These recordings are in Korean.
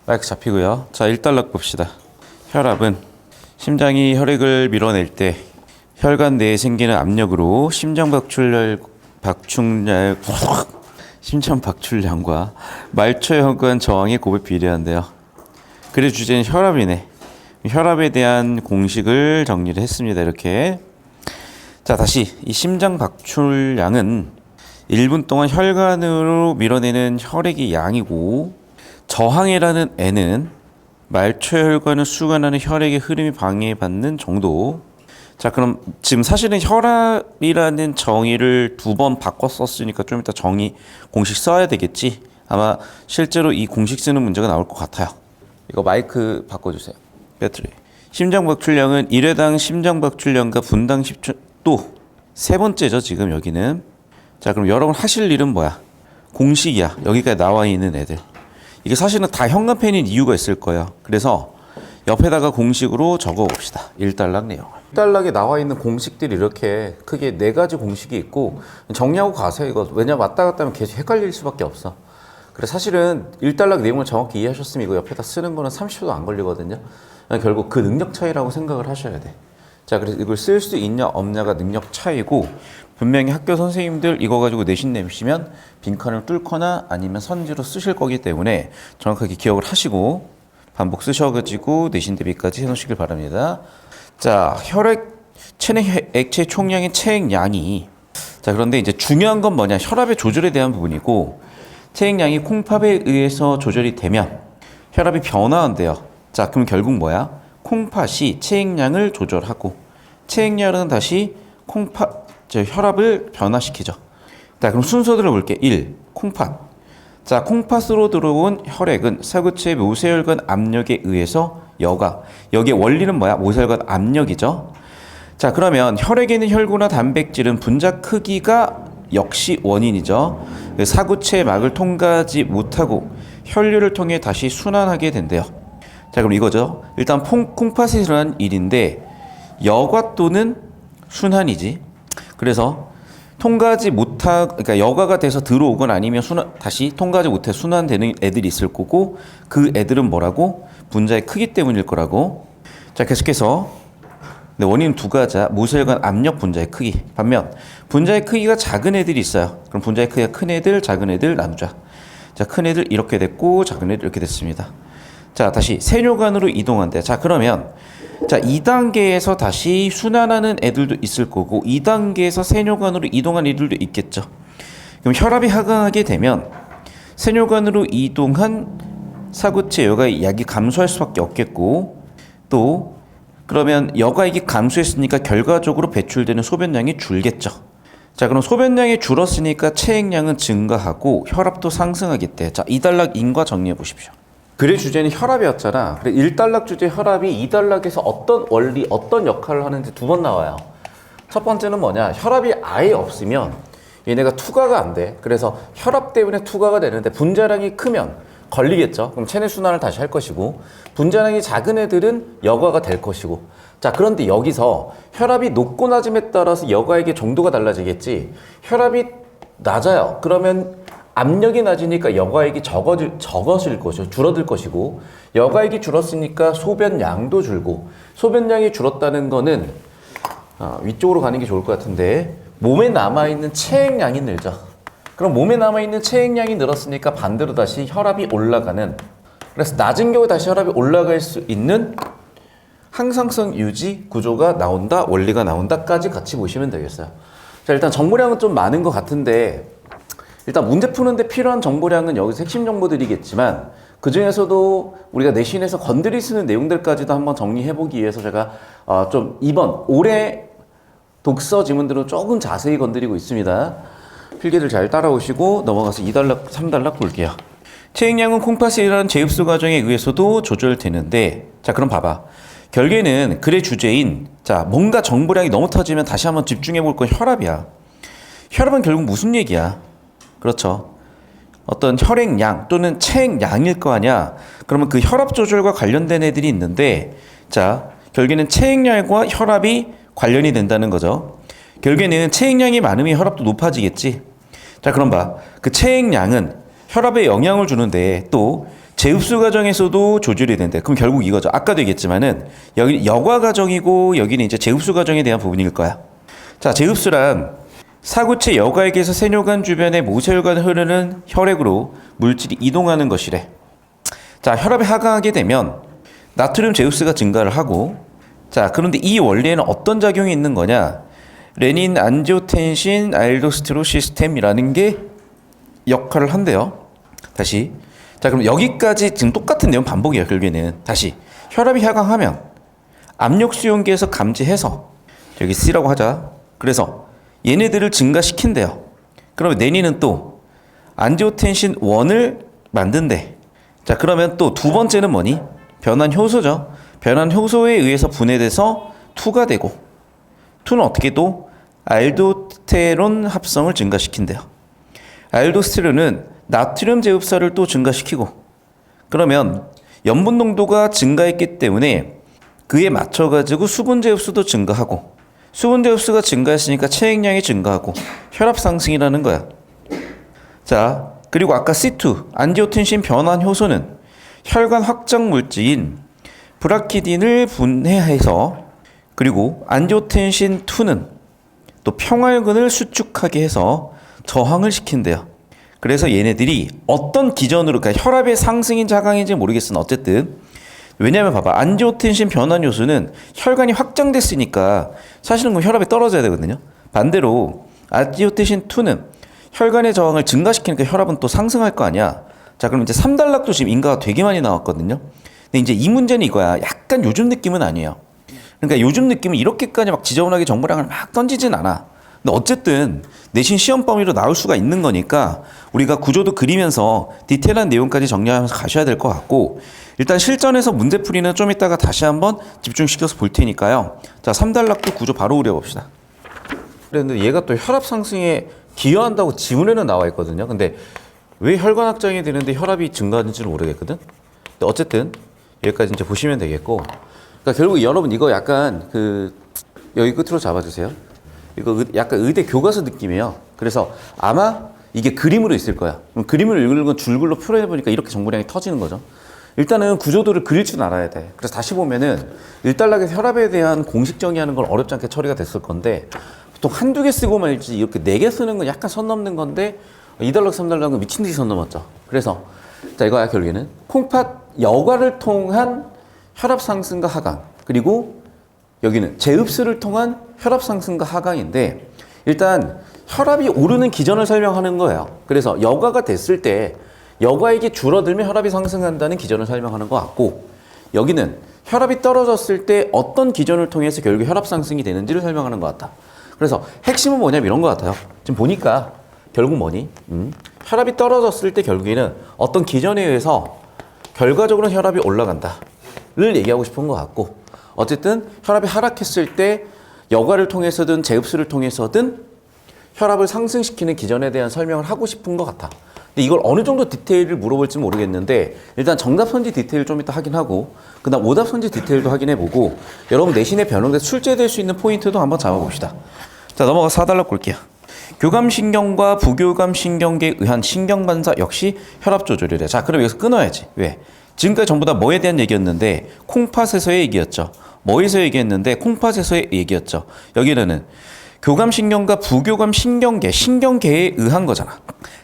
마이크 잡히고요. 자, 1단락 봅시다. 혈압은 심장이 혈액을 밀어낼 때 혈관 내에 생기는 압력으로 심장 박출량과 말초혈관 저항의 곱에 비례한대요. 그래 주제는 혈압이네. 혈압에 대한 공식을 정리를 했습니다. 이렇게. 자, 다시 이 심장 박출량은 1분 동안 혈관으로 밀어내는 혈액의 양이고, 저항이라는 N은 말초혈관을 수관하는 혈액의 흐름이 방해받는 정도. 자, 그럼 지금 사실은 혈압이라는 정의를 2번 바꿔 썼으니까 좀 이따 정의 공식 써야 되겠지. 아마 실제로 이 공식 쓰는 문제가 나올 것 같아요. 이거 마이크 바꿔주세요. 배터리. 심장 박출량은 1회당 심장 박출량과 분당 10초. 또 세 번째죠, 지금 여기는. 자, 그럼 여러분 하실 일은 뭐야? 공식이야. 여기까지 나와 있는 애들. 이게 사실은 다 현관펜인 이유가 있을 거예요. 그래서 옆에다가 공식으로 적어 봅시다. 1단락 내용. 1단락에 나와 있는 공식들이 이렇게 크게 4가지 공식이 있고, 정리하고 가세요. 이거 왜냐면 왔다 갔다 하면 계속 헷갈릴 수밖에 없어. 그래서 사실은 1단락 내용을 정확히 이해하셨으면 이거 옆에다 쓰는 거는 30초도 안 걸리거든요. 결국 그 능력 차이라고 생각을 하셔야 돼. 자, 그래서 이걸 쓸 수 있냐 없냐가 능력 차이고, 분명히 학교 선생님들 이거 가지고 내신 내시면 빈칸을 뚫거나 아니면 선지로 쓰실 거기 때문에 정확하게 기억을 하시고 반복 쓰셔가지고 내신 대비까지 해놓으시길 바랍니다. 자, 체내 액체 총량의 체액량이, 자, 그런데 이제 중요한 건 뭐냐? 혈압의 조절에 대한 부분이고, 체액량이 콩팥에 의해서 조절이 되면 혈압이 변화한대요. 자, 그럼 결국 뭐야? 콩팥이 체액량을 조절하고, 체액량은 다시 혈압을 변화시키죠. 자, 그럼 순서대로 볼게. 1. 콩팥. 자, 콩팥으로 들어온 혈액은 사구체 모세혈관 압력에 의해서 여기에 원리는 뭐야? 모세혈관 압력이죠. 자, 그러면 혈액에 있는 혈구나 단백질은 분자 크기가 역시 원인이죠. 사구체 막을 통과하지 못하고 혈류를 통해 다시 순환하게 된대요. 자, 그럼 이거죠. 일단 콩팥이 일어난 일인데 여과 또는 순환이지. 그래서 그러니까 여과가 돼서 들어오건 아니면 다시 통과하지 못해 순환되는 애들이 있을 거고, 그 애들은 뭐라고? 분자의 크기 때문일 거라고. 자, 계속해서 원인은 2가지야. 모세혈관 압력, 분자의 크기. 반면 분자의 크기가 작은 애들이 있어요. 그럼 분자의 크기가 큰 애들, 작은 애들 나누자. 자, 큰 애들 이렇게 됐고 작은 애들 이렇게 됐습니다. 자, 다시 세뇨관으로 이동한대. 자, 그러면 2단계에서 다시 순환하는 애들도 있을 거고 2단계에서 세뇨관으로 이동한 애들도 있겠죠. 그럼 혈압이 하강하게 되면 세뇨관으로 이동한 사구체 여과액이 감소할 수밖에 없겠고, 또 그러면 여과액이 감소했으니까 결과적으로 배출되는 소변량이 줄겠죠. 자, 그럼 소변량이 줄었으니까 체액량은 증가하고 혈압도 상승하겠대. 자, 2단락 인과 정리해 보십시오. 글의 주제는 혈압이었잖아. 그래, 1단락 주제 혈압이 2단락에서 어떤 원리, 어떤 역할을 하는지 2번 나와요. 첫 번째는 뭐냐? 혈압이 아예 없으면 얘네가 투과가 안 돼. 그래서 혈압 때문에 투과가 되는데 분자량이 크면 걸리겠죠. 그럼 체내 순환을 다시 할 것이고, 분자량이 작은 애들은 여과가 될 것이고. 자, 그런데 여기서 혈압이 높고 낮음에 따라서 여과액의 정도가 달라지겠지. 혈압이 낮아요. 그러면 압력이 낮으니까 여과액이 적어질 것이고, 줄어들 것이고, 여과액이 줄었으니까 소변량도 줄고, 소변량이 줄었다는 거는 위쪽으로 가는 게 좋을 것 같은데, 몸에 남아있는 체액량이 늘죠. 그럼 몸에 남아있는 체액량이 늘었으니까 반대로 다시 혈압이 올라가는, 그래서 낮은 경우에 다시 혈압이 올라갈 수 있는 항상성 유지 구조가 나온다, 원리가 나온다까지 같이 보시면 되겠어요. 자, 일단 정보량은 좀 많은 것 같은데, 일단 문제 푸는데 필요한 정보량은 여기서 핵심 정보들이겠지만, 그 중에서도 우리가 내신에서 건드릴 수 있는 내용들까지도 한번 정리해보기 위해서 제가 좀 이번 올해 독서 지문들은 조금 자세히 건드리고 있습니다. 필기들 잘 따라오시고 넘어가서 2단락, 3단락 볼게요. 체액량은 콩팥에 일어난 재흡수 과정에 의해서도 조절되는데, 자, 그럼 봐봐. 결계는 글의 주제인, 자, 뭔가 정보량이 너무 터지면 다시 한번 집중해 볼 건 혈압이야. 혈압은 결국 무슨 얘기야? 그렇죠. 어떤 혈액량 또는 체액량일 거 아니야. 그러면 그 혈압 조절과 관련된 애들이 있는데, 자, 결국에는 체액량과 혈압이 관련이 된다는 거죠. 결국에는 체액량이 많으면 혈압도 높아지겠지. 자, 그럼 봐. 그 체액량은 혈압에 영향을 주는데, 또 제흡수 과정에서도 조절이 된대. 그럼 결국 이거죠. 아까도 얘기했지만은 여기 여과 과정이고 여기는 이제 제흡수 과정에 대한 부분일 거야. 자, 제흡수란 사구체 여과액에서 세뇨관 주변의 모세혈관 흐르는 혈액으로 물질이 이동하는 것이래. 자, 혈압이 하강하게 되면 나트륨 제흡수가 증가를 하고, 자, 그런데 이 원리에는 어떤 작용이 있는 거냐? 레닌 안지오텐신 알도스테로 시스템이라는 게 역할을 한대요. 다시. 자, 그럼 여기까지 지금 똑같은 내용 반복이에요. 결국에는 다시 혈압이 하강하면 압력 수용기에서 감지해서 여기 C라고 하자. 그래서 얘네들을 증가시킨대요. 그러면 내니는 또 안지오텐신 1을 만든대. 자, 그러면 또 두 번째는 뭐니? 변환 효소죠. 변환 효소에 의해서 분해돼서 2가 되고, 2는 어떻게 또 알도스테론 합성을 증가시킨대요. 알도스테론은 나트륨 제흡사를 또 증가시키고, 그러면 염분 농도가 증가했기 때문에 그에 맞춰가지고 수분 제흡수도 증가하고, 수분 제흡수가 증가했으니까 체액량이 증가하고 혈압 상승이라는 거야. 자, 그리고 아까 C2 안지오텐신 변환 효소는 혈관 확장 물질인 브라키딘을 분해해서, 그리고 안지오텐신 2는 또 평활근을 수축하게 해서 저항을 시킨대요. 그래서 얘네들이 어떤 기전으로, 그러니까 혈압의 상승인지 하강인지 모르겠으나 어쨌든, 왜냐면 봐봐, 안지오텐신 변환 요소는 혈관이 확장됐으니까 사실은 그럼 혈압이 떨어져야 되거든요. 반대로 안지오텐신 2는 혈관의 저항을 증가시키니까 혈압은 또 상승할 거 아니야. 자, 그럼 이제 3단락도 지금 인가가 되게 많이 나왔거든요. 근데 이제 이 문제는 이거야. 약간 요즘 느낌은 아니에요. 그러니까 요즘 느낌은 이렇게까지 막 지저분하게 정보량을 막 던지진 않아. 근데 어쨌든 내신 시험 범위로 나올 수가 있는 거니까 우리가 구조도 그리면서 디테일한 내용까지 정리하면서 가셔야 될 것 같고, 일단 실전에서 문제풀이는 좀 이따가 다시 한번 집중시켜서 볼 테니까요. 자, 3단락도 구조 바로 그려봅시다. 그런데 얘가 또 혈압 상승에 기여한다고 지문에는 나와 있거든요. 근데 왜 혈관 확장이 되는데 혈압이 증가하는지는 모르겠거든. 근데 어쨌든 여기까지 이제 보시면 되겠고, 그러니까 결국 여러분 이거 약간 여기 끝으로 잡아주세요. 이거 약간 의대 교과서 느낌이에요. 그래서 아마 이게 그림으로 있을 거야. 그럼 그림을 읽는 건 줄글로 표현해보니까 이렇게 정보량이 터지는 거죠. 일단은 구조도를 그릴 줄 알아야 돼. 그래서 다시 보면은 1단락에서 혈압에 대한 공식 정의하는 건 어렵지 않게 처리가 됐을 건데, 보통 한두 개 쓰고 말지 이렇게 4개 쓰는 건 약간 선 넘는 건데, 2단락, 3단락은 미친 듯이 선 넘었죠. 그래서 자, 이거야 결국에는 콩팥 여과를 통한 혈압 상승과 하강, 그리고 여기는 제흡수를 통한 혈압 상승과 하강인데, 일단 혈압이 오르는 기전을 설명하는 거예요. 그래서 여과가 됐을 때 여과액이 줄어들면 혈압이 상승한다는 기전을 설명하는 것 같고, 여기는 혈압이 떨어졌을 때 어떤 기전을 통해서 결국 혈압 상승이 되는지를 설명하는 것 같다. 그래서 핵심은 뭐냐면 이런 것 같아요. 지금 보니까 결국 뭐니? 혈압이 떨어졌을 때 결국에는 어떤 기전에 의해서 결과적으로 혈압이 올라간다를 얘기하고 싶은 것 같고, 어쨌든 혈압이 하락했을 때 여과를 통해서든 제흡수를 통해서든 혈압을 상승시키는 기전에 대한 설명을 하고 싶은 것 같아. 근데 이걸 어느 정도 디테일을 물어볼지 모르겠는데, 일단 정답 선지 디테일 좀 이따 확인하고, 그 다음 오답 선지 디테일도 확인해보고, 여러분 내신에 변형돼서 출제될 수 있는 포인트도 한번 잡아봅시다. 자, 넘어가서 4단락 볼게요. 교감신경과 부교감신경계에 의한 신경반사 역시 혈압 조절이래. 자, 그럼 여기서 끊어야지. 왜? 지금까지 전부 다 뭐에 대한 얘기였는데 콩팥에서의 얘기였죠. 뭐에서 얘기했는데 콩팥에서의 얘기였죠. 여기는 교감신경과 부교감신경계, 신경계에 의한 거잖아.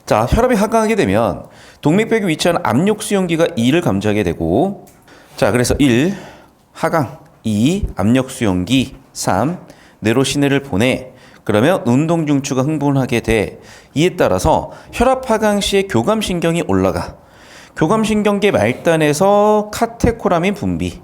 자, 혈압이 하강하게 되면 동맥벽에 위치한 압력수용기가 2를 감지하게 되고, 자, 그래서 1. 하강, 2. 압력수용기, 3. 뇌로시내를 보내. 그러면 운동중추가 흥분하게 돼. 이에 따라서 혈압 하강 시에 교감신경이 올라가. 교감신경계 말단에서 카테코라민 분비,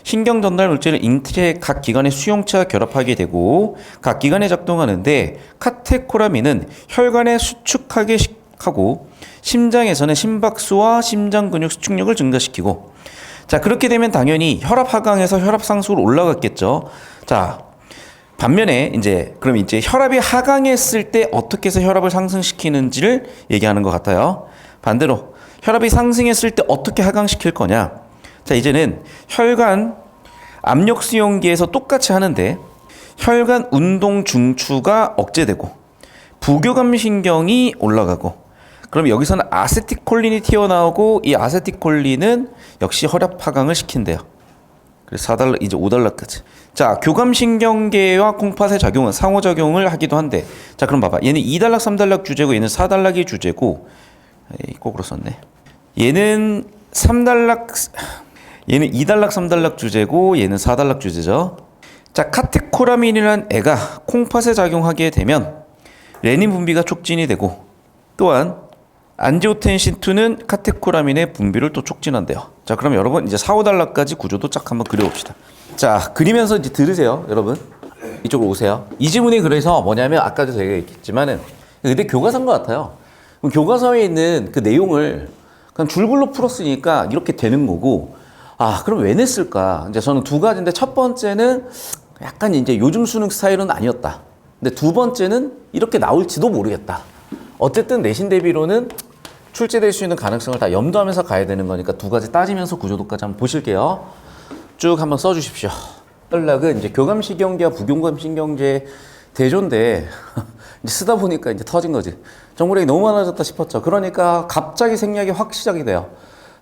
신경 전달 물질을 인트의 각 기관의 수용체와 결합하게 되고 각 기관에 작동하는데, 카테코라민은 혈관에 수축하게 하고 심장에서는 심박수와 심장 근육 수축력을 증가시키고, 자, 그렇게 되면 당연히 혈압 하강에서 혈압 상승으로 올라갔겠죠. 자, 반면에 그럼 이제 혈압이 하강했을 때 어떻게 해서 혈압을 상승시키는지를 얘기하는 것 같아요. 반대로 혈압이 상승했을 때 어떻게 하강시킬 거냐. 자, 이제는 혈관 압력 수용기에서 똑같이 하는데 혈관 운동 중추가 억제되고 부교감신경이 올라가고 그럼 여기서는 아세틸콜린이 튀어나오고 이 아세틸콜린은 역시 혈압 하강을 시킨대요. 그래서 4달러 이제 5달러까지. 자, 교감신경계와 콩팥의 작용은 상호작용을 하기도 한데, 자 그럼 봐봐. 얘는 2달락 3달락 주제고 얘는 4달락이 주제고, 거꾸로 썼네. 얘는 2달락 3달락 주제고 얘는 4달락 주제죠. 자, 카테코라민이라는 애가 콩팥에 작용하게 되면 레닌 분비가 촉진이 되고, 또한 안지오텐신2는 카테코라민의 분비를 또 촉진한대요. 자, 그럼 여러분 이제 4, 5달러까지 구조도 쫙 한번 그려봅시다. 자, 그리면서 이제 들으세요, 여러분. 이쪽으로 오세요. 이 지문이 그래서 뭐냐면 아까도 제가 얘기했지만은 근데 교과서인 것 같아요. 그럼 교과서에 있는 그 내용을 그냥 줄글로 풀었으니까 이렇게 되는 거고, 아, 그럼 왜 냈을까? 이제 저는 두 가지인데 첫 번째는 약간 이제 요즘 수능 스타일은 아니었다. 근데 두 번째는 이렇게 나올지도 모르겠다. 어쨌든 내신 대비로는 출제될 수 있는 가능성을 다 염두하면서 가야 되는 거니까 두 가지 따지면서 구조도까지 한번 보실게요. 쭉 한번 써주십시오. 연락은 이제 교감신경계와 부교감신경계 대조인데 이제 쓰다 보니까 이제 터진 거지. 정보량이 너무 많아졌다 싶었죠. 그러니까 갑자기 생략이 확 시작이 돼요.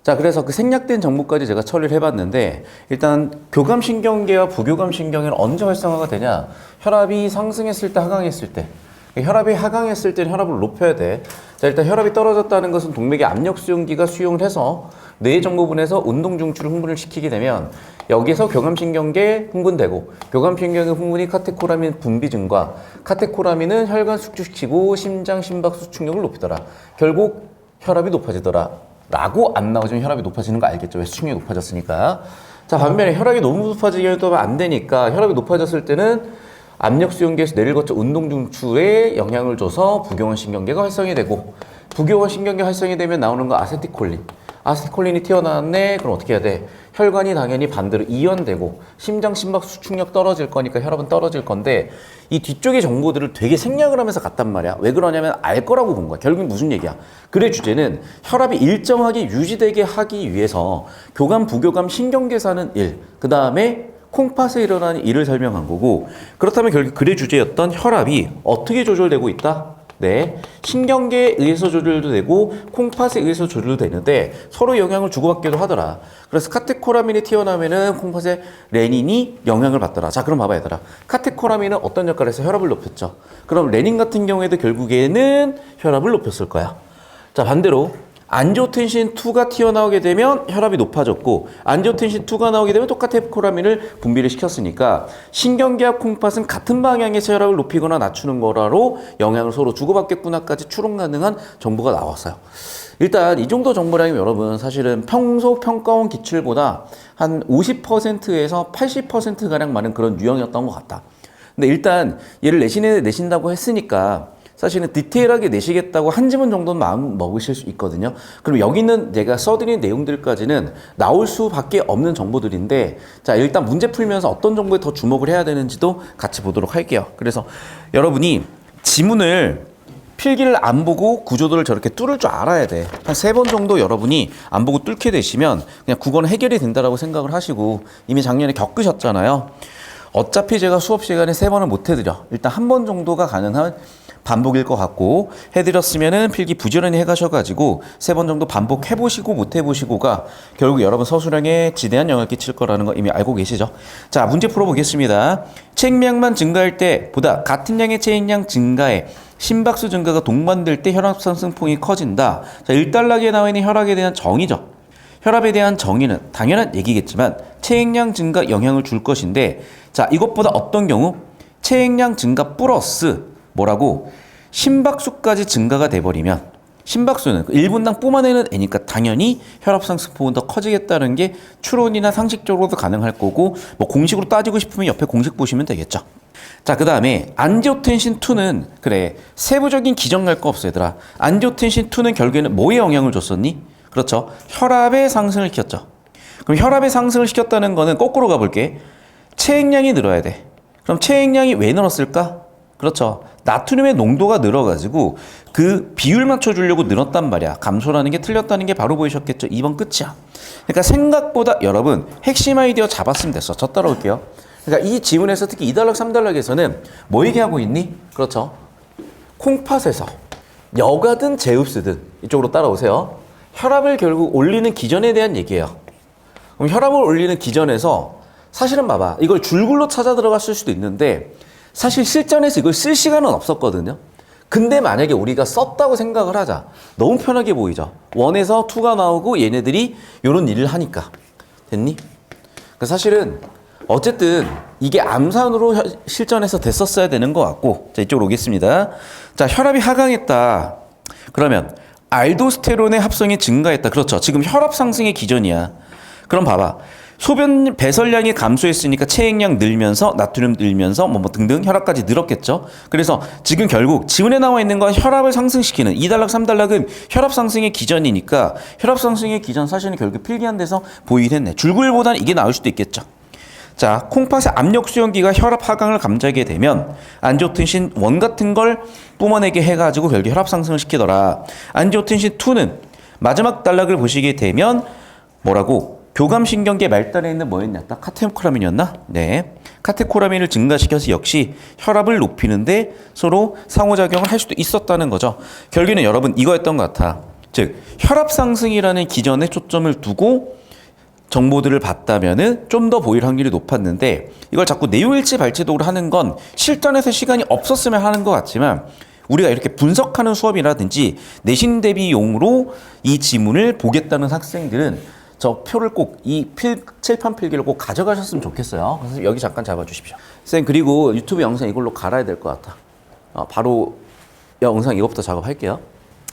자, 그래서 그 생략된 정보까지 제가 처리를 해봤는데, 일단 교감신경계와 부교감신경계는 언제 활성화가 되냐? 혈압이 상승했을 때, 하강했을 때. 혈압이 하강했을 때는 혈압을 높여야 돼. 자, 일단 혈압이 떨어졌다는 것은 동맥의 압력 수용기가 수용을 해서 뇌 정보분에서 운동 중추를 흥분을 시키게 되면 여기서 교감신경계 흥분되고, 교감신경계 흥분이 카테코라민 분비 증가, 카테코라민은 혈관 숙주시키고 심장 심박 수축력을 높이더라. 결국 혈압이 높아지더라. 라고 안 나오지만 혈압이 높아지는 거 알겠죠? 왜 수축력이 높아졌으니까. 자, 반면에 혈압이 너무 높아지게 되면 안 되니까 혈압이 높아졌을 때는 압력 수용기에서 뇌를 거쳐 운동 중추에 영향을 줘서 부교원 신경계가 활성이 되고, 부교원 신경계 활성이 되면 나오는 거 아세틸콜린. 아세틸콜린이 튀어나왔네. 그럼 어떻게 해야 돼? 혈관이 당연히 반대로 이완되고 심장 심박 수축력 떨어질 거니까 혈압은 떨어질 건데, 이 뒤쪽의 정보들을 되게 생략을 하면서 갔단 말이야. 왜 그러냐면 알 거라고 본 거야. 결국엔 무슨 얘기야? 글의 주제는 혈압이 일정하게 유지되게 하기 위해서 교감, 부교감, 신경계사는 1, 그 다음에 콩팥에 일어나는 일을 설명한 거고, 그렇다면 결국 글의 주제였던 혈압이 어떻게 조절되고 있다? 네, 신경계에 의해서 조절도 되고 콩팥에 의해서 조절도 되는데 서로 영향을 주고받기도 하더라. 그래서 카테코라민이 튀어나오면은 콩팥에 레닌이 영향을 받더라. 자, 그럼 봐봐 얘들아. 카테코라민은 어떤 역할을 해서 혈압을 높였죠? 그럼 레닌 같은 경우에도 결국에는 혈압을 높였을 거야. 자, 반대로 안지오텐신2가 튀어나오게 되면 혈압이 높아졌고, 안지오텐신2가 나오게 되면 또 카테코라민을 분비를 시켰으니까 신경계와 콩팥은 같은 방향에서 혈압을 높이거나 낮추는 거라로 영향을 서로 주고받겠구나까지 추론 가능한 정보가 나왔어요. 일단 이 정도 정보량이면 여러분 사실은 평소 평가원 기출보다 한 50%에서 80%가량 많은 그런 유형이었던 것 같다. 근데 일단 얘를 내신에 내신다고 했으니까 사실은 디테일하게 내시겠다고 한 지문 정도는 마음 먹으실 수 있거든요. 그럼 여기 있는 제가 써드린 내용들까지는 나올 수밖에 없는 정보들인데, 자, 일단 문제 풀면서 어떤 정보에 더 주목을 해야 되는지도 같이 보도록 할게요. 그래서 여러분이 지문을 필기를 안 보고 구조도를 저렇게 뚫을 줄 알아야 돼. 한 3번 정도 여러분이 안 보고 뚫게 되시면 그냥 국어는 해결이 된다라고 생각을 하시고, 이미 작년에 겪으셨잖아요. 어차피 제가 수업 시간에 3번을 못 해드려. 일단 한 번 정도가 가능한 반복일 것 같고, 해드렸으면은 필기 부지런히 해가셔가지고 3번 정도 반복해보시고 못해보시고가 결국 여러분 서술형에 지대한 영향을 끼칠 거라는 거 이미 알고 계시죠? 자, 문제 풀어보겠습니다. 체액량만 증가할 때보다 같은 양의 체액량 증가에 심박수 증가가 동반될 때 혈압 상승폭이 커진다. 자, 1단락에 나와 있는 혈압에 대한 정의죠. 혈압에 대한 정의는 당연한 얘기겠지만 체액량 증가 영향을 줄 것인데, 자, 이것보다 어떤 경우 체액량 증가 플러스 뭐라고 심박수까지 증가가 돼버리면, 심박수는 1분당 뿜어내는 애니까 당연히 혈압 상승폭은 더 커지겠다는 게 추론이나 상식적으로도 가능할 거고, 뭐 공식으로 따지고 싶으면 옆에 공식 보시면 되겠죠. 자, 그 다음에 안지오텐신2는 그래 세부적인 기정할 거 없어 얘들아. 안지오텐신2는 결국에는 뭐에 영향을 줬었니? 그렇죠, 혈압의 상승을 시켰죠. 그럼 혈압의 상승을 시켰다는 거는 거꾸로 가볼게. 체액량이 늘어야 돼. 그럼 체액량이 왜 늘었을까? 그렇죠, 나트륨의 농도가 늘어가지고 그 비율 맞춰주려고 늘었단 말이야. 감소라는 게 틀렸다는 게 바로 보이셨겠죠? 2번 끝이야. 그러니까 생각보다 여러분 핵심 아이디어 잡았으면 됐어. 저 따라올게요. 그러니까 이 지문에서 특히 2단락 3단락에서는 뭐 얘기하고 있니? 그렇죠, 콩팥에서 여가든 제우스든 이쪽으로 따라오세요. 혈압을 결국 올리는 기전에 대한 얘기예요. 그럼 혈압을 올리는 기전에서 사실은 봐봐. 이걸 줄글로 찾아 들어갔을 수도 있는데 사실 실전에서 이걸 쓸 시간은 없었거든요. 근데 만약에 우리가 썼다고 생각을 하자. 너무 편하게 보이죠. 1에서 2가 나오고 얘네들이 이런 일을 하니까. 됐니? 그러니까 사실은 어쨌든 이게 암산으로 실전에서 됐었어야 되는 것 같고, 자, 이쪽으로 오겠습니다. 자, 혈압이 하강했다. 그러면 알도스테론의 합성이 증가했다. 그렇죠. 지금 혈압 상승의 기전이야. 그럼 봐봐. 소변 배설량이 감소했으니까 체액량 늘면서 나트륨 늘면서 뭐 등등 혈압까지 늘었겠죠. 그래서 지금 결국 지문에 나와 있는 건 혈압을 상승시키는 2단락 3단락은 혈압 상승의 기전이니까 혈압 상승의 기전 사실은 결국 필기한 데서 보이긴 했네. 줄글보다는 이게 나을 수도 있겠죠. 자, 콩팥의 압력 수용기가 혈압 하강을 감지하게 되면 안지오텐신 1 같은 걸 뿜어내게 해가지고 결국 혈압 상승을 시키더라. 안지오텐신 2는 마지막 단락을 보시게 되면 뭐라고? 교감신경계 말단에 있는 뭐였냐? 딱 카테코라민이었나? 네. 카테코라민을 증가시켜서 역시 혈압을 높이는데 서로 상호작용을 할 수도 있었다는 거죠. 결국에는 여러분 이거였던 것 같아. 즉, 혈압 상승이라는 기전에 초점을 두고 정보들을 봤다면은 좀 더 보일 확률이 높았는데 이걸 자꾸 내용일치 발제독으로 하는 건 실전에서 시간이 없었으면 하는 것 같지만 우리가 이렇게 분석하는 수업이라든지 내신 대비용으로 이 지문을 보겠다는 학생들은 저 표를 꼭 이 칠판 필기를 꼭 가져가셨으면 좋겠어요. 그래서 여기 잠깐 잡아주십시오. 쌤, 그리고 유튜브 영상 이걸로 갈아야 될 것 같아. 바로 영상 이것부터 작업할게요.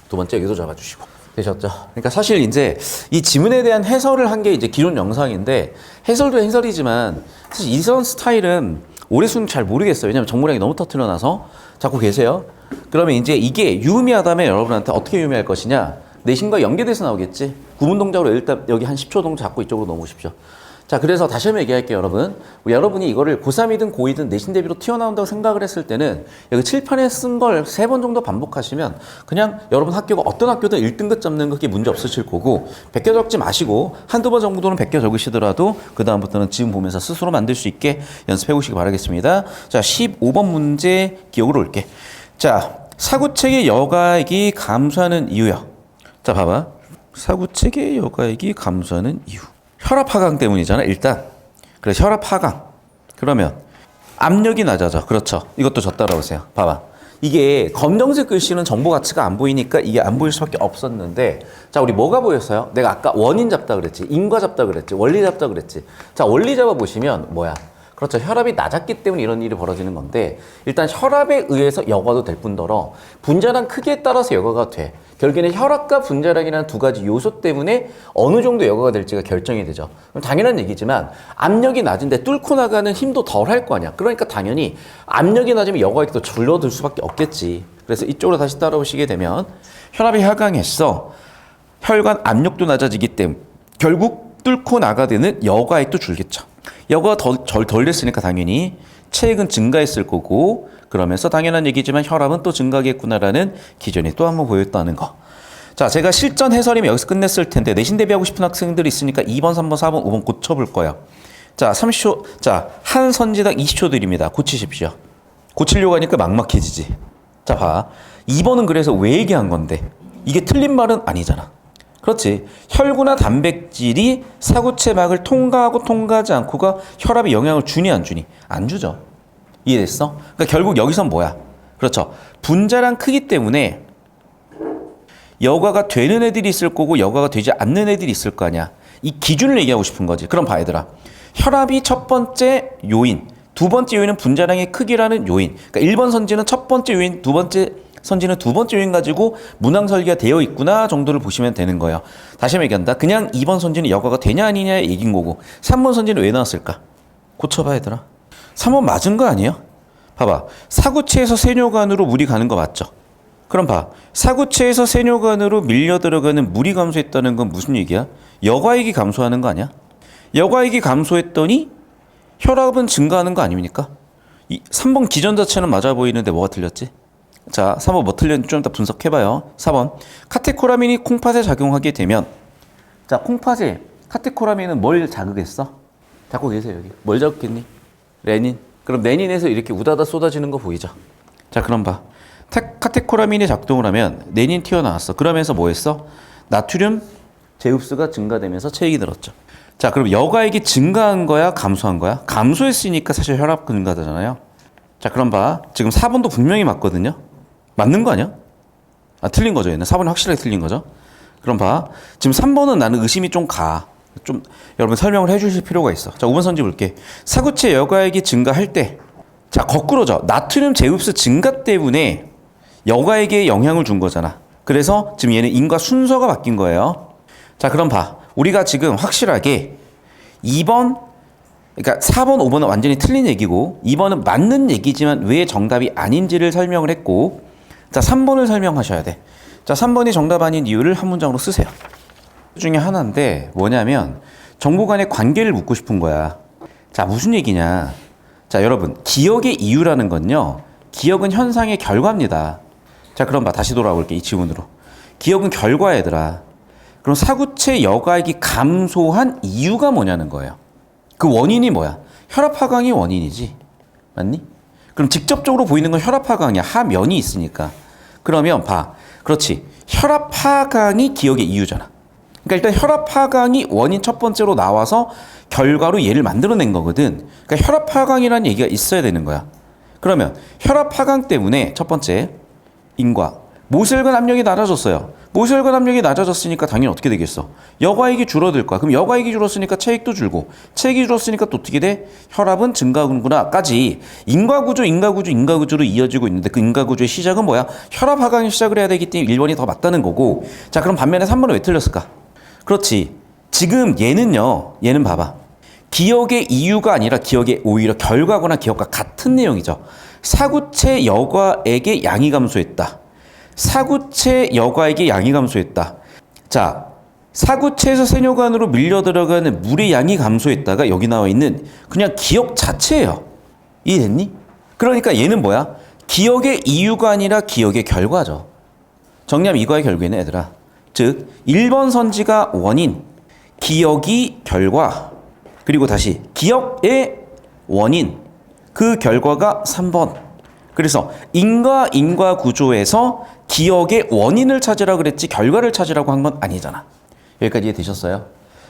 두 번째 여기도 잡아주시고. 되셨죠? 그러니까 사실 이제 이 지문에 대한 해설을 한 게 이제 기존 영상인데 해설도 해설이지만 사실 이런 스타일은 오래 수는 잘 모르겠어요. 왜냐면 정보량이 너무 터트려놔서 자꾸 계세요. 그러면 이제 이게 유의미하다면 여러분한테 어떻게 유의미할 것이냐? 내신과 연계돼서 나오겠지. 구분 동작으로 일단 여기 한 10초 동작 잡고 이쪽으로 넘어오십시오. 자, 그래서 다시 한번 얘기할게요, 여러분. 여러분이 이거를 고3이든 고2든 내신 대비로 튀어나온다고 생각을 했을 때는 여기 칠판에 쓴 걸 3번 정도 반복하시면 그냥 여러분 학교가 어떤 학교든 1등급 잡는 거 그게 문제 없으실 거고 베껴 적지 마시고 한두 번 정도는 베껴 적으시더라도 그 다음부터는 지금 보면서 스스로 만들 수 있게 연습해 보시기 바라겠습니다. 자, 15번 문제 기억으로 올게. 자, 사구책의 여가액이 감소하는 이유요. 자, 봐봐. 사구책의 여가액이 감소하는 이유. 혈압 하강 때문이잖아, 일단. 그래, 혈압 하강. 그러면 압력이 낮아져. 그렇죠. 이것도 저 따라오세요. 봐봐. 이게 검정색 글씨는 정보 가치가 안 보이니까 이게 안 보일 수밖에 없었는데 자, 우리 뭐가 보였어요? 내가 아까 원인 잡다 그랬지. 인과 잡다 그랬지. 원리 잡다 그랬지. 자, 원리 잡아 보시면 뭐야? 그렇죠. 혈압이 낮았기 때문에 이런 일이 벌어지는 건데 일단 혈압에 의해서 여과도 될 뿐더러 분자량 크기에 따라서 여과가 돼. 결국에는 혈압과 분자량이라는 두 가지 요소 때문에 어느 정도 여과가 될지가 결정이 되죠. 그럼 당연한 얘기지만 압력이 낮은데 뚫고 나가는 힘도 덜 할 거 아니야. 그러니까 당연히 압력이 낮으면 여과액도 줄어들 수밖에 없겠지. 그래서 이쪽으로 다시 따라오시게 되면 혈압이 하강했어. 혈관 압력도 낮아지기 때문에 결국 뚫고 나가되는 여과액도 줄겠죠. 여과가 덜 됐으니까 당연히 체액은 증가했을 거고 그러면서 당연한 얘기지만 혈압은 또 증가하겠구나라는 기준이 또 한 번 보였다는 거. 자, 제가 실전 해설이면 여기서 끝냈을 텐데 내신 대비하고 싶은 학생들이 있으니까 2번, 3번, 4번, 5번 고쳐볼 거예요. 자, 30초. 자, 한 선지당 20초 드립니다. 고치십시오. 고치려고 하니까 막막해지지. 자, 봐. 2번은 그래서 왜 얘기한 건데? 이게 틀린 말은 아니잖아. 그렇지. 혈구나 단백질이 사구체막을 통과하고 통과하지 않고가 혈압에 영향을 주니 안 주니? 안 주죠. 이해됐어? 그러니까 결국 여기선 뭐야? 그렇죠. 분자량 크기 때문에 여과가 되는 애들이 있을 거고 여과가 되지 않는 애들이 있을 거 아니야. 이 기준을 얘기하고 싶은 거지. 그럼 봐, 얘들아. 혈압이 첫 번째 요인, 두 번째 요인은 분자량의 크기라는 요인. 그러니까 1번 선지는 첫 번째 요인, 두 번째 선지는 두 번째 요인 가지고 문항 설계가 되어 있구나 정도를 보시면 되는 거예요. 다시 한번 얘기한다. 그냥 2번 선지는 여과가 되냐 아니냐의 얘기인 거고 3번 선지는 왜 나왔을까? 고쳐봐, 얘들아. 3번 맞은 거 아니에요? 봐봐. 사구체에서 세뇨관으로 물이 가는 거 맞죠? 그럼 봐. 사구체에서 세뇨관으로 밀려 들어가는 물이 감소했다는 건 무슨 얘기야? 여과액이 감소하는 거 아니야? 여과액이 감소했더니 혈압은 증가하는 거 아닙니까? 이 3번 기전 자체는 맞아 보이는데 뭐가 틀렸지? 자, 3번 뭐 틀렸는지 좀 이따 분석해봐요. 4번. 카테코라민이 콩팥에 작용하게 되면 자, 콩팥에 카테코라민은 뭘 자극했어? 잡고 계세요, 여기. 뭘 자극했니? 레닌. 그럼 레닌에서 이렇게 우다다 쏟아지는 거 보이죠? 자, 그럼 봐. 카테코라민이 작동을 하면 레닌 튀어나왔어. 그러면서 뭐 했어? 나트륨 제흡수가 증가되면서 체액이 늘었죠. 자, 그럼 여과액이 증가한 거야, 감소한 거야? 감소했으니까 사실 혈압 증가되잖아요. 자, 그럼 봐. 지금 4번도 분명히 맞거든요. 맞는 거 아니야? 아, 틀린 거죠. 얘는 4번이 확실하게 틀린 거죠. 그럼 봐. 지금 3번은 나는 의심이 좀 가. 좀 여러분 설명을 해주실 필요가 있어. 자, 5번 선지 볼게. 사구체 여과액이 증가할 때, 자, 거꾸로죠. 나트륨 제흡수 증가 때문에 여과액에 영향을 준 거잖아. 그래서 지금 얘는 인과 순서가 바뀐 거예요. 자, 그럼 봐. 우리가 지금 확실하게 2번, 그러니까 4번, 5번은 완전히 틀린 얘기고 2번은 맞는 얘기지만 왜 정답이 아닌지를 설명을 했고, 자, 3번을 설명하셔야 돼. 자, 3번이 정답 아닌 이유를 한 문장으로 쓰세요. 그 중에 하나인데 뭐냐면 정보 간의 관계를 묻고 싶은 거야. 자, 무슨 얘기냐. 자, 여러분, 기억의 이유라는 건요, 기억은 현상의 결과입니다. 자, 그럼 봐. 다시 돌아올게. 이 지문으로. 기억은 결과야, 얘들아. 그럼 사구체 여과액이 감소한 이유가 뭐냐는 거예요. 그 원인이 뭐야? 혈압 하강이 원인이지. 맞니? 그럼 직접적으로 보이는 건 혈압 하강이야. 하면이 있으니까. 그러면 봐. 그렇지. 혈압 하강이 기억의 이유잖아. 그러니까 일단 혈압 하강이 원인 첫 번째로 나와서 결과로 얘를 만들어낸 거거든. 그러니까 혈압 하강이라는 얘기가 있어야 되는 거야. 그러면 혈압 하강 때문에 첫 번째 인과 모세혈관 압력이 낮아졌어요. 모세혈관 압력이 낮아졌으니까 당연히 어떻게 되겠어? 여과액이 줄어들 거야. 그럼 여과액이 줄었으니까 체액도 줄고, 체액이 줄었으니까 또 어떻게 돼? 혈압은 증가하는구나까지 인과구조로 이어지고 있는데 그 인과구조의 시작은 뭐야? 혈압 하강이 시작을 해야 되기 때문에 1번이 더 맞다는 거고. 자, 그럼 반면에 3번은 왜 틀렸을까? 그렇지. 지금 얘는 봐봐. 기억의 이유가 아니라 기억의 오히려 결과거나 기억과 같은 내용이죠. 사구체 여과액의 양이 감소했다. 사구체 여과액의 양이 감소했다. 자, 사구체에서 세뇨관으로 밀려 들어가는 물의 양이 감소했다가 여기 나와 있는 그냥 기억 자체예요. 이해됐니? 그러니까 얘는 뭐야? 기억의 이유가 아니라 기억의 결과죠. 정리하면 이거의 결국에는 얘들아. 즉 1번 선지가 원인, 기억이 결과, 그리고 다시 기억의 원인, 그 결과가 3번. 그래서 인과 구조에서 기억의 원인을 찾으라고 그랬지 결과를 찾으라고 한 건 아니잖아. 여기까지 이해되셨어요?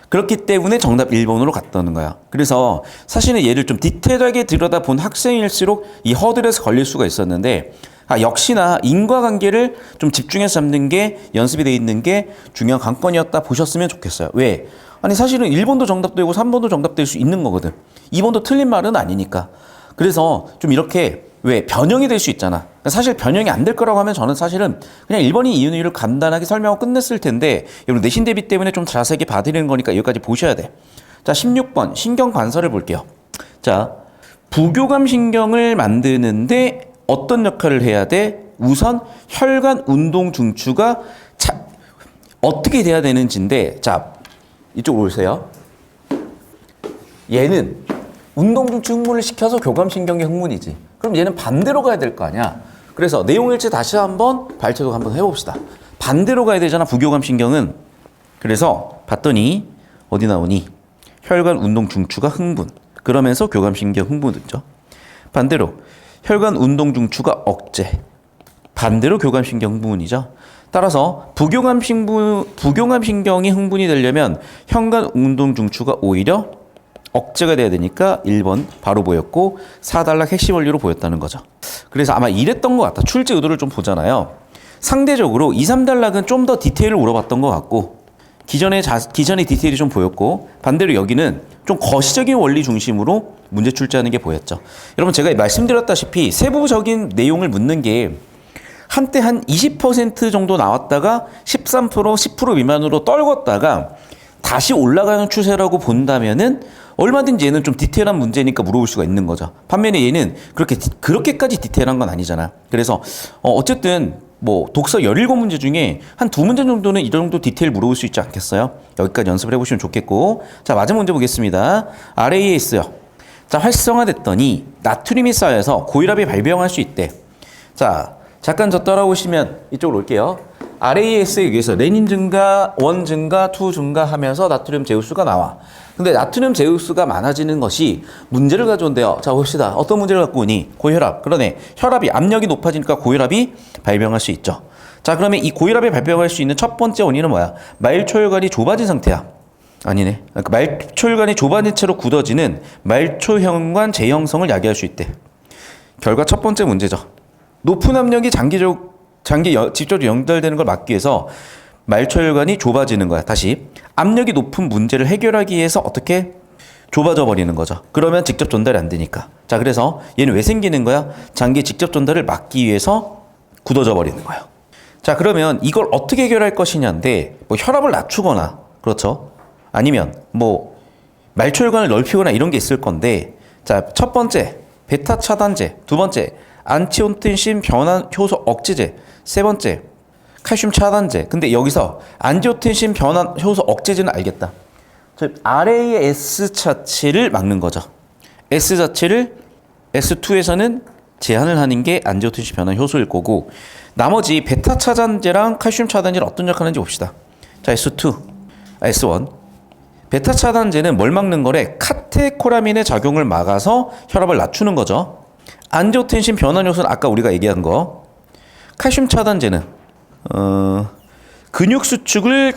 그렇기 때문에 정답 1번으로 갔다는 거야. 그래서 사실은 얘를 좀 디테일하게 들여다본 학생일수록 이 허들에서 걸릴 수가 있었는데, 역시나 인과관계를 좀 집중해서 잡는 게 연습이 돼 있는 게 중요한 관건이었다 보셨으면 좋겠어요. 왜? 아니 사실은 1번도 정답되고 3번도 정답될 수 있는 거거든. 2번도 틀린 말은 아니니까. 그래서 좀 이렇게 왜 변형이 될 수 있잖아. 사실 변형이 안 될 거라고 하면 저는 사실은 그냥 1번이 이유를 간단하게 설명하고 끝냈을 텐데, 여러분 내신 대비 때문에 좀 자세하게 봐드리는 거니까 여기까지 보셔야 돼. 자, 16번 신경관설을 볼게요. 자, 부교감 신경을 만드는데 어떤 역할을 해야 돼? 우선 혈관 운동 중추가 어떻게 돼야 되는지인데, 자, 이쪽으로 오세요. 얘는 운동 중추 흥분을 시켜서 교감신경의 흥분이지. 그럼 얘는 반대로 가야 될 거 아니야. 그래서 내용일지 다시 한번 발췌도 한번 해봅시다. 반대로 가야 되잖아, 부교감신경은. 그래서 봤더니 어디 나오니? 혈관 운동 중추가 흥분. 그러면서 교감신경 흥분이죠. 반대로 혈관 운동 중추가 억제. 반대로 교감신경 흥분이죠. 따라서 부교감신경이 흥분이 되려면 혈관 운동 중추가 오히려 억제가 돼야 되니까 1번 바로 보였고 4단락 핵심 원리로 보였다는 거죠. 그래서 아마 이랬던 것 같다. 출제 의도를 좀 보잖아요. 상대적으로 2, 3단락은 좀 더 디테일을 물어봤던 것 같고, 기존의 디테일이 좀 보였고, 반대로 여기는 좀 거시적인 원리 중심으로 문제 출제하는 게 보였죠. 여러분 제가 말씀드렸다시피 세부적인 내용을 묻는 게 한때 한 20% 정도 나왔다가 13%, 10% 미만으로 떨궜다가 다시 올라가는 추세라고 본다면은 얼마든지 얘는 좀 디테일한 문제니까 물어볼 수가 있는 거죠. 반면에 얘는 그렇게까지 디테일한 건 아니잖아. 그래서 어쨌든 뭐 독서 17문제 중에 한 2문제 정도는 이 정도 디테일 물어볼 수 있지 않겠어요? 여기까지 연습을 해보시면 좋겠고, 자, 마지막 문제 보겠습니다. RAS요. 자, 활성화됐더니 나트륨이 쌓여서 고혈압이 발병할 수 있대. 자, 잠깐 저 따라오시면 이쪽으로 올게요. RAS에 의해서 레닌 증가, 1 증가, 2 증가 하면서 나트륨 제우스가 나와. 근데 나트륨 제우스가 많아지는 것이 문제를 가져온대요. 자, 봅시다. 어떤 문제를 갖고 오니? 고혈압. 그러네. 혈압이, 압력이 높아지니까 고혈압이 발병할 수 있죠. 자, 그러면 이 고혈압이 발병할 수 있는 첫 번째 원인은 뭐야? 말초혈관이 좁아진 상태야. 아니네. 그러니까 말초혈관이 좁아진 채로 굳어지는 말초혈관 재형성을 야기할 수 있대. 결과 첫 번째 문제죠. 높은 압력이 직접적으로 연결되는 걸 막기 위해서 말초혈관이 좁아지는 거야. 다시 압력이 높은 문제를 해결하기 위해서 어떻게 좁아져 버리는 거죠. 그러면 직접 전달이 안 되니까. 자, 그래서 얘는 왜 생기는 거야? 장기 직접 전달을 막기 위해서 굳어져 버리는 거예요. 자, 그러면 이걸 어떻게 해결할 것이냐인데 뭐 혈압을 낮추거나 그렇죠. 아니면 뭐 말초혈관을 넓히거나 이런 게 있을 건데, 자, 첫 번째 베타 차단제, 두 번째 안티오텐신 변환 효소 억제제, 세 번째 칼슘 차단제. 근데 여기서 안지오텐신 변환 효소 억제제는 알겠다. RAS 자체를 막는 거죠. S 자체를 S2에서는 제한을 하는 게 안지오텐신 변환 효소일 거고, 나머지 베타 차단제랑 칼슘 차단제를 어떤 역할을 하는지 봅시다. 자, S2, S1. 베타 차단제는 뭘 막는 거래? 카테코라민의 작용을 막아서 혈압을 낮추는 거죠. 안지오텐신 변환 효소는 아까 우리가 얘기한 거. 칼슘 차단제는 근육 수축을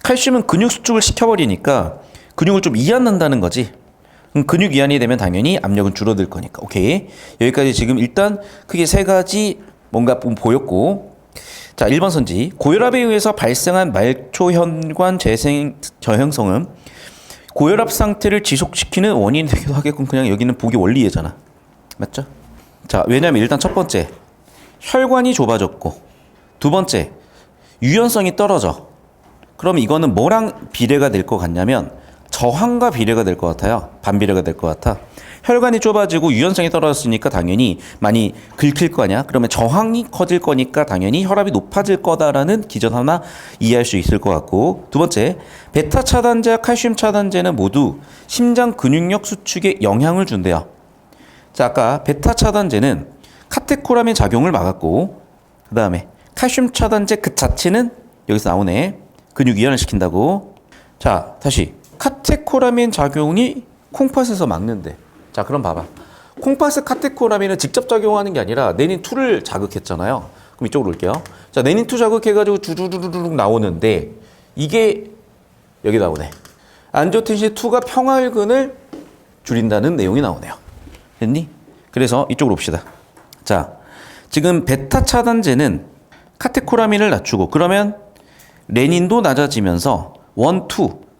칼슘은 근육 수축을 시켜버리니까 근육을 좀 이완한다는 거지. 그럼 근육 이완이 되면 당연히 압력은 줄어들 거니까. 오케이. 여기까지 지금 일단 크게 세 가지 뭔가 보였고, 자, 1번 선지. 고혈압에 의해서 발생한 말초혈관 저형성은 고혈압 상태를 지속시키는 원인이 되기도 하겠군. 그냥 여기는 보기 원리예잖아. 맞죠? 자, 왜냐면 일단 첫 번째 혈관이 좁아졌고, 두 번째 유연성이 떨어져. 그럼 이거는 뭐랑 비례가 될 것 같냐면 저항과 비례가 될 것 같아요. 반비례가 될 것 같아. 혈관이 좁아지고 유연성이 떨어졌으니까 당연히 많이 긁힐 거 아니야. 그러면 저항이 커질 거니까 당연히 혈압이 높아질 거다라는 기전 하나 이해할 수 있을 것 같고, 두 번째 베타 차단제와 칼슘 차단제는 모두 심장 근육력 수축에 영향을 준대요. 자, 아까 베타 차단제는 카테코라민 작용을 막았고, 그 다음에 칼슘 차단제 그 자체는 여기서 나오네. 근육 이완을 시킨다고. 자, 다시 카테코라민 작용이 콩팥에서 막는데, 자, 그럼 봐봐. 콩팥의 카테코라민은 직접 작용하는 게 아니라 네닌2를 자극했잖아요. 그럼 이쪽으로 올게요. 자, 네닌2 자극해가지고 주르르르륵 나오는데 이게 여기 나오네. 안지오텐신2가 평활근을 줄인다는 내용이 나오네요. 됐니? 그래서 이쪽으로 옵시다. 자, 지금 베타 차단제는 카테코라민을 낮추고, 그러면 레닌도 낮아지면서 1,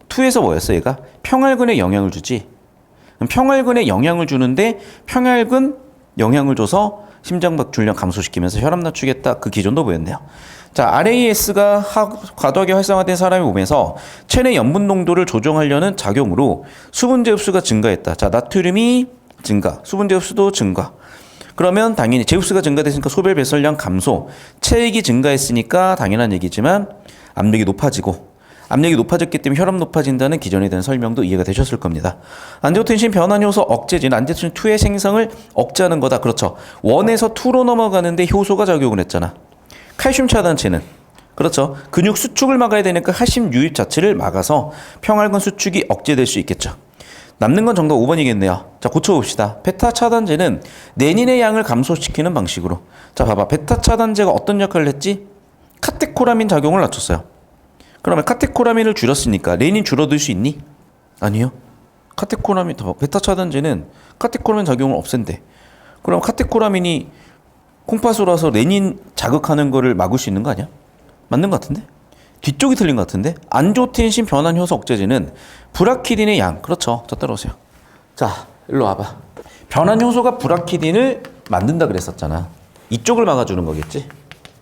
2에서 뭐였어 얘가? 평활근에 영향을 주지. 평활근에 영향을 주는데 평활근 영향을 줘서 심장박출량 감소시키면서 혈압 낮추겠다. 그 기전도 보였네요. 자, RAS가 과도하게 활성화된 사람의 몸에서 체내 염분 농도를 조정하려는 작용으로 수분제 흡수가 증가했다. 자, 나트륨이 증가, 수분제 흡수도 증가. 그러면 당연히 제우스가 증가됐으니까 소변 배설량 감소, 체액이 증가했으니까 당연한 얘기지만 압력이 높아지고, 압력이 높아졌기 때문에 혈압 높아진다는 기존에 대한 설명도 이해가 되셨을 겁니다. 안지오텐신 변환 효소 억제제는 안지오텐신2의 생성을 억제하는 거다. 그렇죠. 1에서 2로 넘어가는데 효소가 작용을 했잖아. 칼슘 차단제는 그렇죠. 근육 수축을 막아야 되니까 칼슘 유입 자체를 막아서 평활근 수축이 억제될 수 있겠죠. 남는 건 정답 5번이겠네요. 자, 고쳐봅시다. 베타 차단제는 내닌의 양을 감소시키는 방식으로. 자, 봐봐. 베타 차단제가 어떤 역할을 했지? 카테코라민 작용을 낮췄어요. 그러면 카테코라민을 줄였으니까 레닌 줄어들 수 있니? 아니요. 카테코라민 베타 차단제는 카테코라민 작용을 없앤대. 그럼 카테코라민이 콩팥으로 와서 레닌 자극하는 거를 막을 수 있는 거 아니야? 맞는 것 같은데? 뒤쪽이 틀린 것 같은데? 안지오텐신 변환 효소 억제제는 브라키딘의 양. 그렇죠. 저 따라오세요. 자, 일로 와봐. 변환 효소가 브라키딘을 만든다 그랬었잖아. 이쪽을 막아주는 거겠지?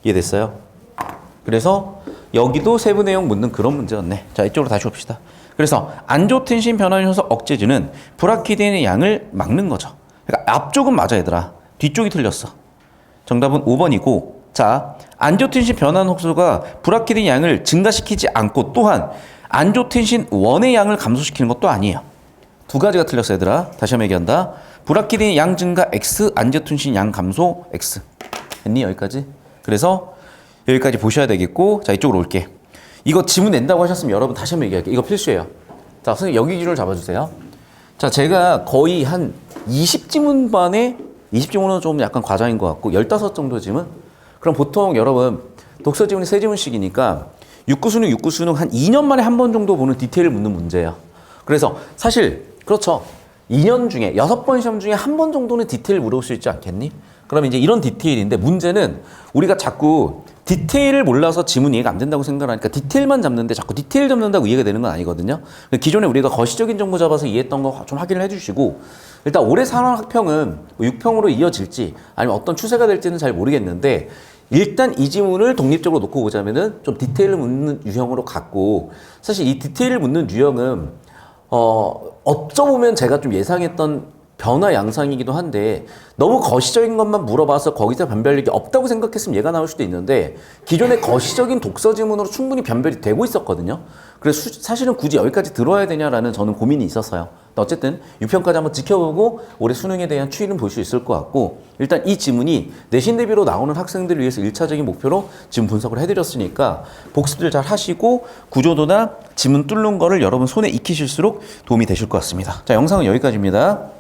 이해됐어요? 그래서 여기도 세부 내용 묻는 그런 문제였네. 자, 이쪽으로 다시 옵시다. 그래서 안지오텐신 변환 효소 억제제는 브라키딘의 양을 막는 거죠. 그러니까 앞쪽은 맞아 얘들아. 뒤쪽이 틀렸어. 정답은 5번이고, 자, 안지오텐신 변환 효소가 브라키딘 양을 증가시키지 않고 또한 안지오텐신 1의 양을 감소시키는 것도 아니에요. 두 가지가 틀렸어 얘들아. 다시 한번 얘기한다. 브라키딘 양 증가 X, 안지오텐신 양 감소 X. 됐니? 여기까지? 그래서 여기까지 보셔야 되겠고, 자, 이쪽으로 올게. 이거 지문 낸다고 하셨으면 여러분 다시 한번 얘기할게요. 이거 필수예요. 자, 선생님 여기 기준을 잡아주세요. 자, 제가 거의 한 20지문 반에 20지문은 좀 약간 과장인 것 같고 15 정도 지문? 그럼 보통 여러분 독서 지문이 3지문씩이니까 6구 수능, 6구 수능 한 2년 만에 한 번 정도 보는 디테일을 묻는 문제예요. 그래서 사실 그렇죠. 2년 중에 6번 시험 중에 한 번 정도는 디테일 물어볼 수 있지 않겠니? 그러면 이제 이런 디테일인데 문제는 우리가 자꾸 디테일을 몰라서 지문 이해가 안 된다고 생각하니까 디테일만 잡는데 자꾸 디테일 잡는다고 이해가 되는 건 아니거든요. 기존에 우리가 거시적인 정보 잡아서 이해했던 거 좀 확인을 해주시고 일단 올해 산학평은 6평으로 이어질지 아니면 어떤 추세가 될지는 잘 모르겠는데 일단 이 지문을 독립적으로 놓고 보자면은 좀 디테일을 묻는 유형으로 갔고 사실 이 디테일을 묻는 유형은 어쩌보면 제가 좀 예상했던 변화 양상이기도 한데 너무 거시적인 것만 물어봐서 거기서 변별력이 없다고 생각했으면 얘가 나올 수도 있는데 기존의 거시적인 독서 지문으로 충분히 변별이 되고 있었거든요. 그래서 사실은 굳이 여기까지 들어야 되냐라는 저는 고민이 있었어요. 어쨌든 6편까지 한번 지켜보고 올해 수능에 대한 추이는 볼 수 있을 것 같고 일단 이 지문이 내신 대비로 나오는 학생들을 위해서 1차적인 목표로 지문 분석을 해드렸으니까 복습들 잘 하시고 구조도나 지문 뚫는 거를 여러분 손에 익히실수록 도움이 되실 것 같습니다. 자, 영상은 여기까지입니다.